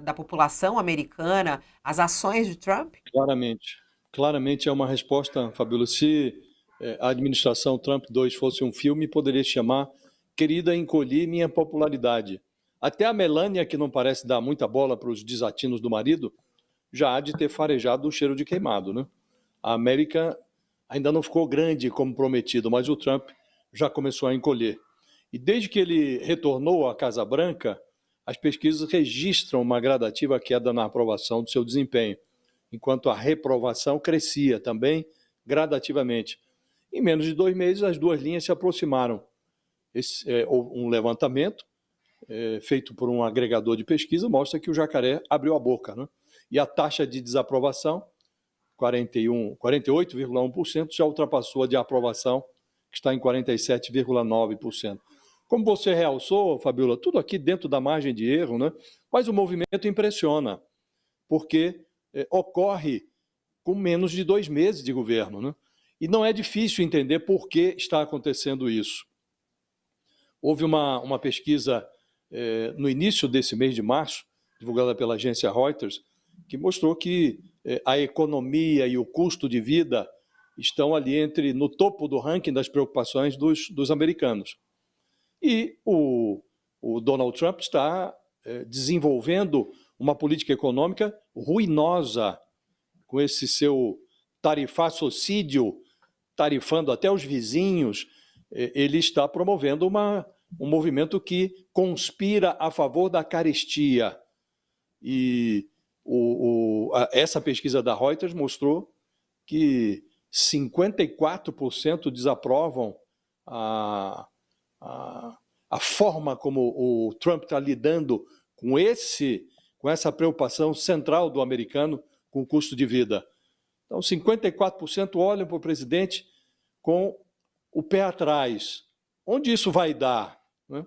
da população americana as ações de Trump? Claramente. Claramente é uma resposta, Fabíola. Se a administração Trump 2 fosse um filme, poderia se chamar Querida, encolhi minha popularidade. Até a Melania, que não parece dar muita bola para os desatinos do marido, já há de ter farejado o cheiro de queimado, né? A América ainda não ficou grande como prometido, mas o Trump já começou a encolher. E desde que ele retornou à Casa Branca, as pesquisas registram uma gradativa queda na aprovação do seu desempenho, enquanto a reprovação crescia também gradativamente. Em menos de 2 meses, as duas linhas se aproximaram. Houve um levantamento feito por um agregador de pesquisa mostra que o jacaré abriu a boca, né? E a taxa de desaprovação, 48,1%, já ultrapassou a de aprovação, que está em 47,9%. Como você realçou, Fabiola, tudo aqui dentro da margem de erro, né? Mas o movimento impressiona, porque ocorre com menos de 2 meses de governo, né? E não é difícil entender por que está acontecendo isso. Houve uma pesquisa no início desse mês de março, divulgada pela agência Reuters, que mostrou que a economia e o custo de vida estão ali no topo do ranking das preocupações dos americanos. E o Donald Trump está desenvolvendo uma política econômica ruinosa, com esse seu tarifacocídio, tarifando até os vizinhos. Ele está promovendo um movimento que conspira a favor da carestia. E essa pesquisa da Reuters mostrou que 54% desaprovam a, a forma como o Trump está lidando com essa preocupação central do americano com o custo de vida. Então, 54% olham para o presidente com o pé atrás. Onde isso vai dar? Né?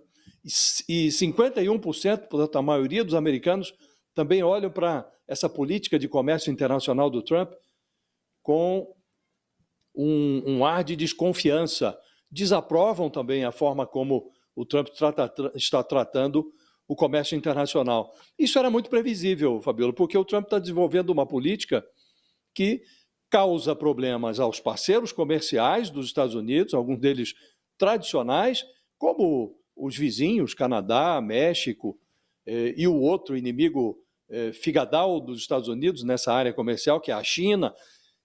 E 51%, portanto, a maioria dos americanos, também olham para essa política de comércio internacional do Trump com um ar de desconfiança. Desaprovam também a forma como o Trump está tratando o comércio internacional. Isso era muito previsível, Fabiola, porque o Trump está desenvolvendo uma política que causa problemas aos parceiros comerciais dos Estados Unidos, alguns deles tradicionais, como os vizinhos, Canadá, México, e o outro inimigo figadal dos Estados Unidos nessa área comercial, que é a China.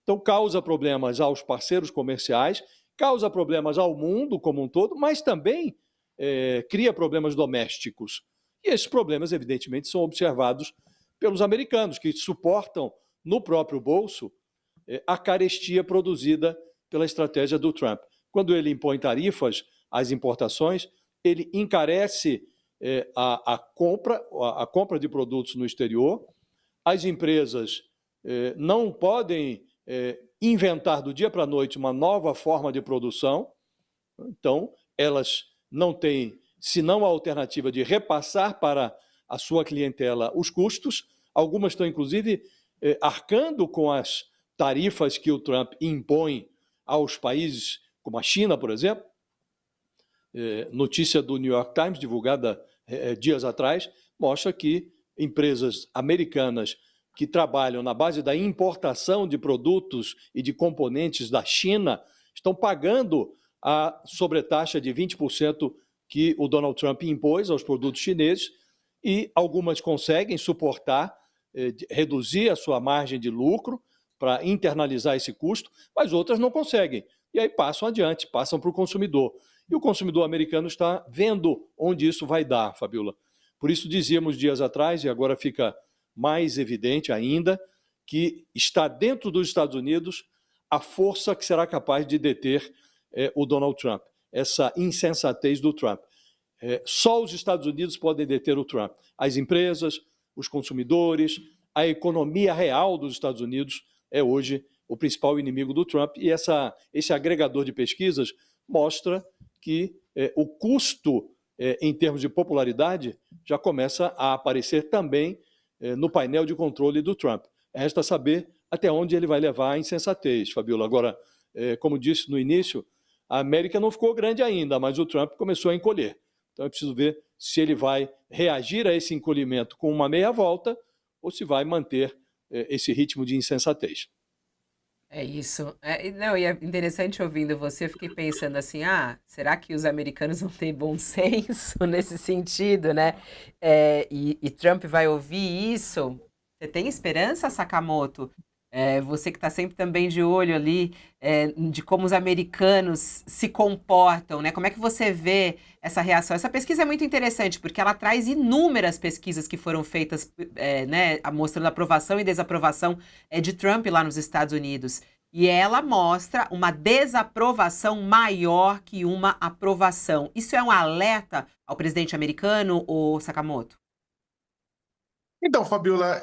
Então, causa problemas aos parceiros comerciais, causa problemas ao mundo como um todo, mas também cria problemas domésticos. E esses problemas, evidentemente, são observados pelos americanos, que suportam no próprio bolso a carestia produzida pela estratégia do Trump. Quando ele impõe tarifas às importações, ele encarece a compra de produtos no exterior. As empresas não podem inventar do dia para a noite uma nova forma de produção, então elas não têm senão a alternativa de repassar para a sua clientela os custos. Algumas estão, inclusive, arcando com as tarifas que o Trump impõe aos países, como a China, por exemplo. Notícia do New York Times, divulgada dias atrás, mostra que empresas americanas que trabalham na base da importação de produtos e de componentes da China estão pagando a sobretaxa de 20% que o Donald Trump impôs aos produtos chineses, e algumas conseguem suportar, reduzir a sua margem de lucro para internalizar esse custo, mas outras não conseguem. E aí passam adiante, passam para o consumidor. E o consumidor americano está vendo onde isso vai dar, Fabiola. Por isso dizíamos dias atrás, e agora fica mais evidente ainda, que está dentro dos Estados Unidos a força que será capaz de deter o Donald Trump, essa insensatez do Trump. Só os Estados Unidos podem deter o Trump. As empresas, os consumidores, a economia real dos Estados Unidos é hoje o principal inimigo do Trump, e esse agregador de pesquisas mostra que o custo em termos de popularidade já começa a aparecer também no painel de controle do Trump. Resta saber até onde ele vai levar a insensatez, Fabiola. Agora, como disse no início, a América não ficou grande ainda, mas o Trump começou a encolher. Então é preciso ver se ele vai reagir a esse encolhimento com uma meia volta ou se vai manter esse ritmo de insensatez. É isso. Não, e é interessante ouvindo você, eu fiquei pensando assim, será que os americanos não têm bom senso nesse sentido, né? E Trump vai ouvir isso? Você tem esperança, Sakamoto? Você que está sempre também de olho ali, de como os americanos se comportam, né? Como é que você vê essa reação? Essa pesquisa é muito interessante, porque ela traz inúmeras pesquisas que foram feitas, né, mostrando aprovação e desaprovação de Trump lá nos Estados Unidos. E ela mostra uma desaprovação maior que uma aprovação. Isso é um alerta ao presidente americano, ou Sakamoto? Então, Fabiola,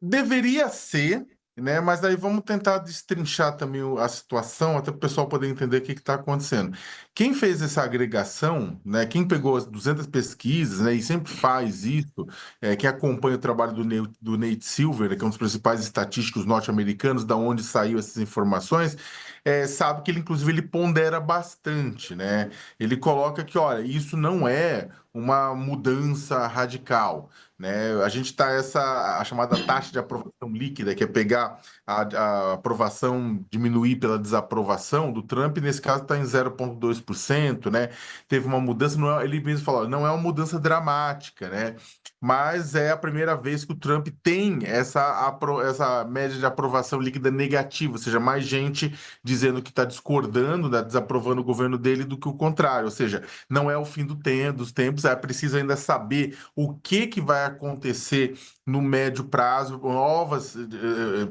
deveria ser, né? Mas aí vamos tentar destrinchar também a situação, até para o pessoal poder entender o que está acontecendo. Quem fez essa agregação, né? Quem pegou as 200 pesquisas, né? E sempre faz isso, quem acompanha o trabalho do Nate Silver, que é um dos principais estatísticos norte-americanos, da onde saiu essas informações, sabe que ele, inclusive, ele pondera bastante, né? Ele coloca que, olha, isso não é uma mudança radical, né? A gente está a chamada taxa de aprovação líquida, que é pegar a aprovação, diminuir pela desaprovação do Trump, nesse caso está em 0,2%, né? Teve uma mudança, ele mesmo falou, não é uma mudança dramática, né? Mas é a primeira vez que o Trump tem essa média de aprovação líquida negativa, ou seja, mais gente dizendo que está discordando, né, desaprovando o governo dele do que o contrário, ou seja, não é o fim dos tempos, é preciso ainda saber o que vai acontecer no médio prazo,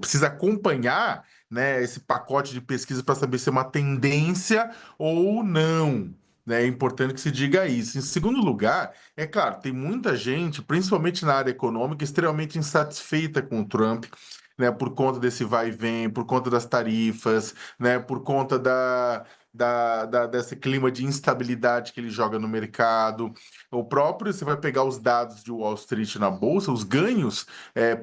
precisa acompanhar, né, esse pacote de pesquisa para saber se é uma tendência ou não. Né? É importante que se diga isso. Em segundo lugar, é claro, tem muita gente, principalmente na área econômica, extremamente insatisfeita com o Trump, né, por conta desse vai e vem, por conta das tarifas, né, por conta desse clima de instabilidade que ele joga no mercado. O próprio, você vai pegar os dados de Wall Street na Bolsa, os ganhos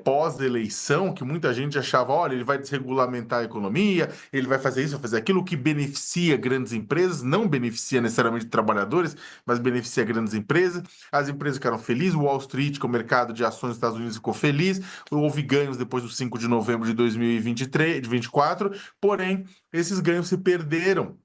pós-eleição, que muita gente achava, olha, ele vai desregulamentar a economia, ele vai fazer isso, vai fazer aquilo, que beneficia grandes empresas, não beneficia necessariamente trabalhadores, mas beneficia grandes empresas. As empresas ficaram felizes, o Wall Street, que é o mercado de ações dos Estados Unidos, ficou feliz, houve ganhos depois do 5 de novembro de 2023, de 24, porém, esses ganhos se perderam,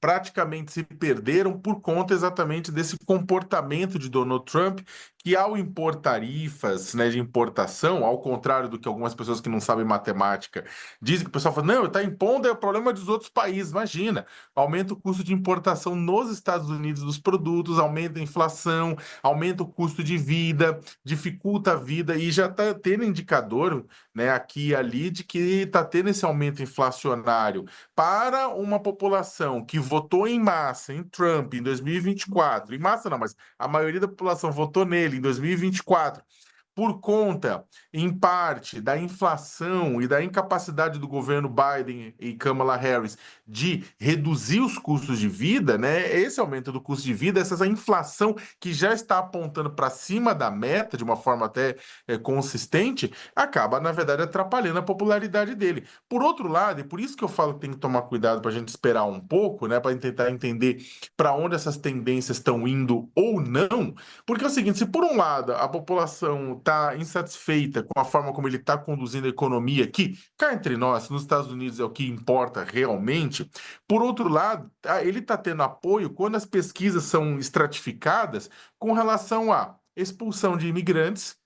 praticamente se perderam por conta exatamente desse comportamento de Donald Trump, que ao impor tarifas, né, de importação, ao contrário do que algumas pessoas que não sabem matemática dizem, que o pessoal fala, não, está impondo, é o problema dos outros países. Imagina, aumenta o custo de importação nos Estados Unidos dos produtos, aumenta a inflação, aumenta o custo de vida, dificulta a vida, e já está tendo indicador, né, aqui e ali, de que está tendo esse aumento inflacionário para uma população que votou em massa em Trump em 2024, em massa não, mas a maioria da população votou nele em 2024, por conta, em parte, da inflação e da incapacidade do governo Biden e Kamala Harris de reduzir os custos de vida, né? Esse aumento do custo de vida, essa inflação que já está apontando para cima da meta de uma forma até consistente, acaba, na verdade, atrapalhando a popularidade dele. Por outro lado, e por isso que eu falo que tem que tomar cuidado para a gente esperar um pouco, né? Para tentar entender para onde essas tendências estão indo ou não, porque é o seguinte, se por um lado a população está insatisfeita com a forma como ele está conduzindo a economia, que cá entre nós, nos Estados Unidos é o que importa realmente, por outro lado, ele está tendo apoio quando as pesquisas são estratificadas com relação à expulsão de imigrantes,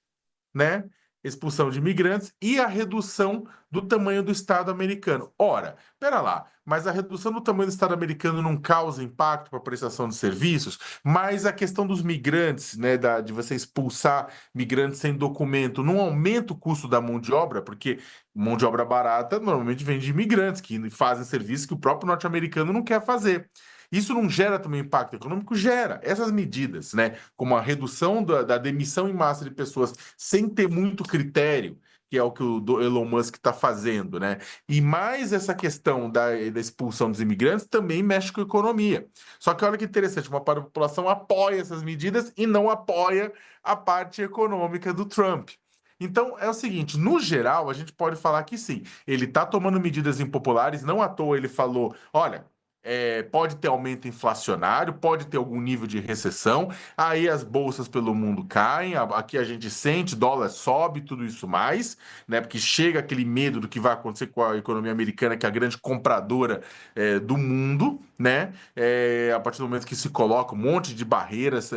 né? Expulsão de imigrantes e a redução do tamanho do Estado americano. Ora, pera lá, mas a redução do tamanho do Estado americano não causa impacto para a prestação de serviços, mas a questão dos migrantes, né, de você expulsar migrantes sem documento, não aumenta o custo da mão de obra, porque mão de obra barata normalmente vem de imigrantes que fazem serviços que o próprio norte-americano não quer fazer. Isso não gera também impacto econômico? Gera. Essas medidas, né, como a redução da demissão em massa de pessoas sem ter muito critério, que é o que o Elon Musk está fazendo, né? E mais essa questão da expulsão dos imigrantes também mexe com a economia. Só que olha que interessante, uma parte da população apoia essas medidas e não apoia a parte econômica do Trump. Então é o seguinte, no geral, a gente pode falar que sim, ele está tomando medidas impopulares, não à toa ele falou, olha, pode ter aumento inflacionário, pode ter algum nível de recessão, aí as bolsas pelo mundo caem, aqui a gente sente, dólar sobe, tudo isso mais, né? Porque chega aquele medo do que vai acontecer com a economia americana, que é a grande compradora do mundo, né? A partir do momento que se coloca um monte de barreiras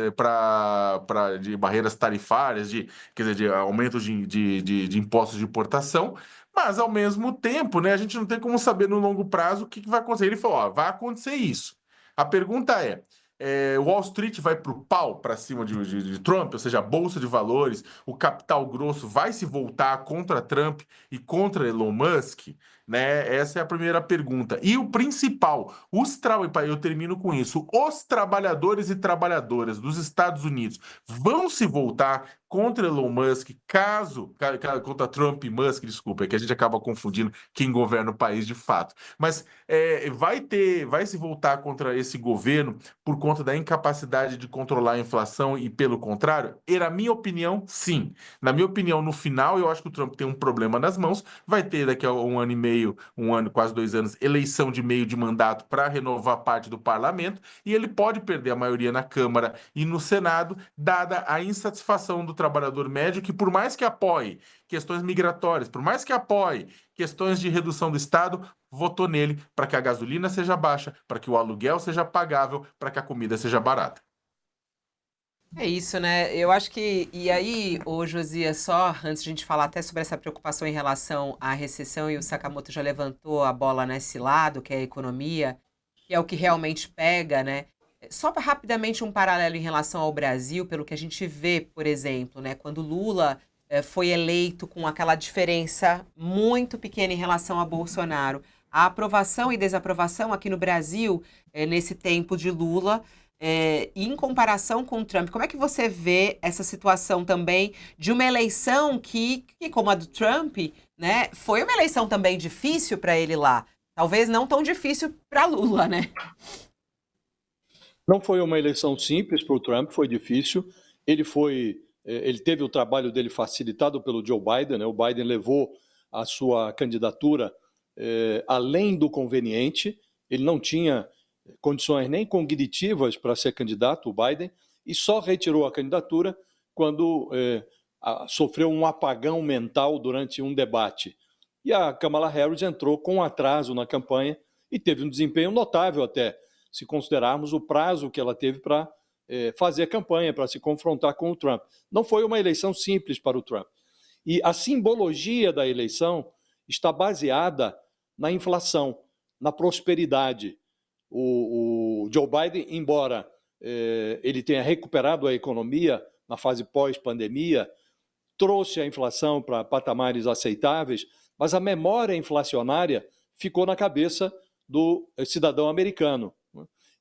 de barreiras tarifárias, quer dizer, de aumento de impostos de importação. Mas, ao mesmo tempo, né, a gente não tem como saber no longo prazo o que vai acontecer. Ele falou: ó, vai acontecer isso. A pergunta Wall Street vai para o pau para cima de Trump, ou seja, a Bolsa de Valores, o capital grosso vai se voltar contra Trump e contra Elon Musk? Né? Essa é a primeira pergunta. E o principal, eu termino com isso, os trabalhadores e trabalhadoras dos Estados Unidos vão se voltar contra Elon Musk, contra Trump e Musk, desculpa, é que a gente acaba confundindo quem governa o país de fato. Mas vai se voltar contra esse governo por conta da incapacidade de controlar a inflação e, pelo contrário? Na minha opinião, sim. Na minha opinião, no final, eu acho que o Trump tem um problema nas mãos, vai ter daqui a um ano e meio, um ano, quase 2 anos, eleição de meio de mandato para renovar parte do parlamento, e ele pode perder a maioria na Câmara e no Senado, dada a insatisfação do trabalhador médio, que por mais que apoie questões migratórias, por mais que apoie questões de redução do Estado, votou nele para que a gasolina seja baixa, para que o aluguel seja pagável, para que a comida seja barata. É isso, né? Eu acho que. E aí, ô Josias, só antes de a gente falar até sobre essa preocupação em relação à recessão, e o Sakamoto já levantou a bola nesse lado, que é a economia, que é o que realmente pega, né? Só rapidamente um paralelo em relação ao Brasil, pelo que a gente vê, por exemplo, né? Quando Lula foi eleito com aquela diferença muito pequena em relação a Bolsonaro. A aprovação e desaprovação aqui no Brasil, nesse tempo de Lula. Em comparação com o Trump, como é que você vê essa situação também de uma eleição que como a do Trump, né, foi uma eleição também difícil para ele lá. Talvez não tão difícil para Lula, né? Não foi uma eleição simples para o Trump, foi difícil. Ele teve o trabalho dele facilitado pelo Joe Biden, né? O Biden levou a sua candidatura além do conveniente. Ele não tinha condições nem cognitivas para ser candidato, o Biden, e só retirou a candidatura quando sofreu um apagão mental durante um debate. E a Kamala Harris entrou com atraso na campanha e teve um desempenho notável até, se considerarmos o prazo que ela teve para fazer a campanha, para se confrontar com o Trump. Não foi uma eleição simples para o Trump. E a simbologia da eleição está baseada na inflação, na prosperidade. O Joe Biden, embora ele tenha recuperado a economia na fase pós-pandemia, trouxe a inflação para patamares aceitáveis, mas a memória inflacionária ficou na cabeça do cidadão americano.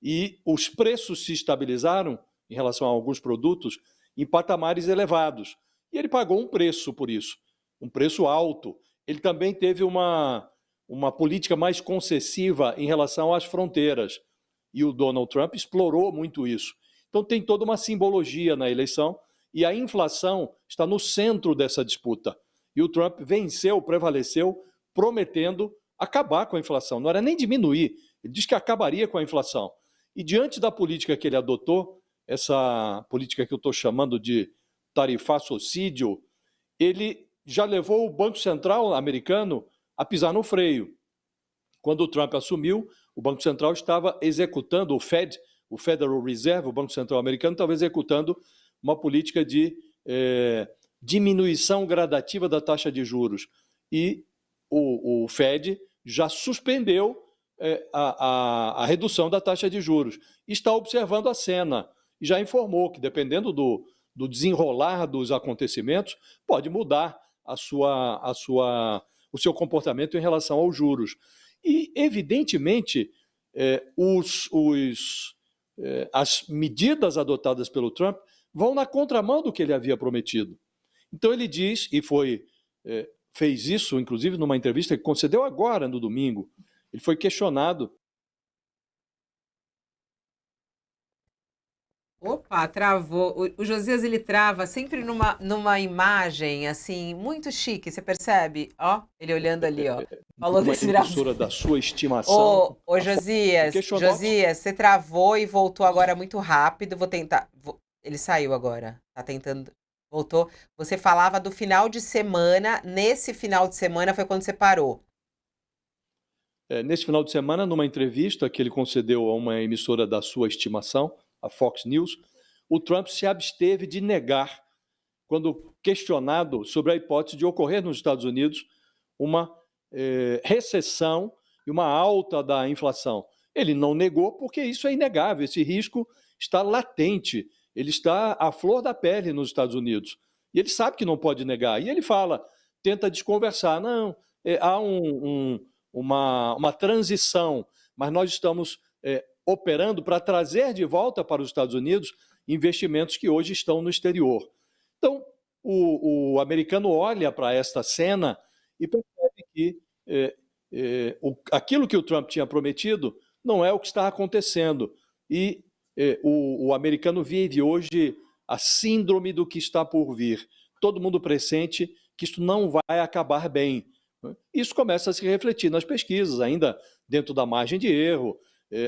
E os preços se estabilizaram em relação a alguns produtos em patamares elevados. E ele pagou um preço por isso, um preço alto. Ele também teve uma política mais concessiva em relação às fronteiras. E o Donald Trump explorou muito isso. Então tem toda uma simbologia na eleição e a inflação está no centro dessa disputa. E o Trump prevaleceu, prometendo acabar com a inflação. Não era nem diminuir, ele disse que acabaria com a inflação. E diante da política que ele adotou, essa política que eu estou chamando de tarifacocídio, ele já levou o Banco Central americano a pisar no freio. Quando o Trump assumiu, o Banco Central estava executando, o Federal Reserve, o Banco Central americano, estava executando uma política de diminuição gradativa da taxa de juros. E o Fed já suspendeu a redução da taxa de juros. Está observando a cena e já informou que, dependendo do desenrolar dos acontecimentos, pode mudar o seu comportamento em relação aos juros. E, evidentemente, as medidas adotadas pelo Trump vão na contramão do que ele havia prometido. Então ele diz, e fez isso, inclusive, numa entrevista que concedeu agora, no domingo, ele foi questionado. Opa, travou. O Josias, ele trava sempre numa imagem, assim, muito chique, você percebe? Ó, ele olhando ali, ó. Falou Uma desse final. emissora da sua estimação. Ô, O Josias, questionou. você travou e voltou agora muito rápido. Vou tentar. Ele saiu agora. Tá tentando. Voltou. Você falava do final de semana. Nesse final de semana foi quando você parou. Nesse final de semana, numa entrevista que ele concedeu a uma emissora da sua estimação, a Fox News, o Trump se absteve de negar, quando questionado sobre a hipótese de ocorrer nos Estados Unidos uma recessão e uma alta da inflação. Ele não negou porque isso é inegável, esse risco está latente, ele está à flor da pele nos Estados Unidos. E ele sabe que não pode negar. E ele fala, tenta desconversar, não, há uma transição, mas nós estamos operando para trazer de volta para os Estados Unidos investimentos que hoje estão no exterior. Então, o americano olha para esta cena e percebe que aquilo que o Trump tinha prometido não é o que está acontecendo. E o americano vive hoje a síndrome do que está por vir. Todo mundo pressente que isso não vai acabar bem. Isso começa a se refletir nas pesquisas, ainda dentro da margem de erro,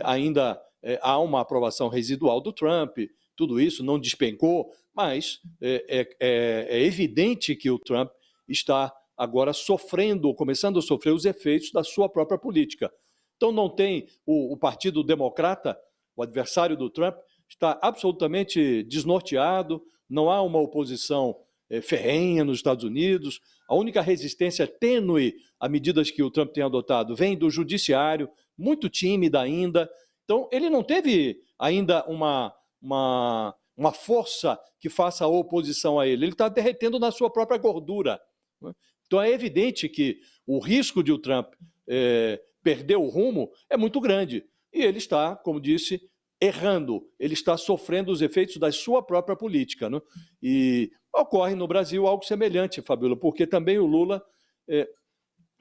ainda há uma aprovação residual do Trump, tudo isso não despencou, mas é evidente que o Trump está agora sofrendo, começando a sofrer os efeitos da sua própria política. Então não tem o Partido Democrata, o adversário do Trump, está absolutamente desnorteado, não há uma oposição ferrenha nos Estados Unidos, a única resistência tênue a medidas que o Trump tem adotado vem do judiciário, muito tímida ainda. Então, ele não teve ainda uma força que faça a oposição a ele. Ele está derretendo na sua própria gordura. Então, é evidente que o risco de o Trump perder o rumo é muito grande. E ele está, como disse, errando, ele está sofrendo os efeitos da sua própria política. Né? E ocorre no Brasil algo semelhante, Fabíola, porque também o Lula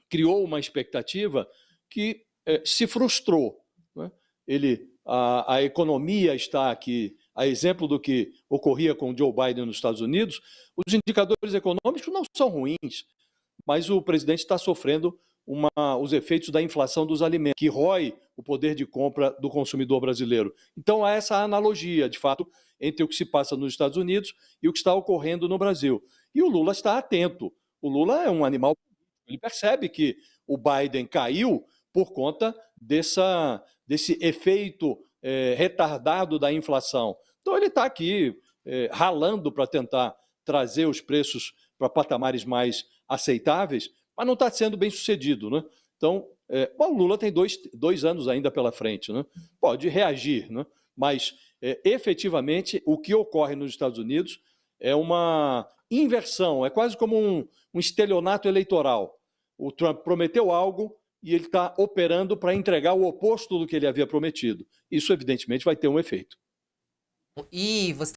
criou uma expectativa que se frustrou. Né? A economia está aqui, a exemplo do que ocorria com Joe Biden nos Estados Unidos, os indicadores econômicos não são ruins, mas o presidente está sofrendo os efeitos da inflação dos alimentos, que rói o poder de compra do consumidor brasileiro. Então, há essa analogia, de fato, entre o que se passa nos Estados Unidos e o que está ocorrendo no Brasil. E o Lula está atento. O Lula é um animal político. Ele percebe que o Biden caiu por conta desse efeito retardado da inflação. Então, ele está aqui ralando para tentar trazer os preços para patamares mais aceitáveis, mas não está sendo bem sucedido. Né? Então, o Lula tem dois anos ainda pela frente, né? Pode reagir, né? Mas efetivamente o que ocorre nos Estados Unidos é uma inversão, é quase como um estelionato eleitoral. O Trump prometeu algo e ele está operando para entregar o oposto do que ele havia prometido. Isso, evidentemente, vai ter um efeito. E você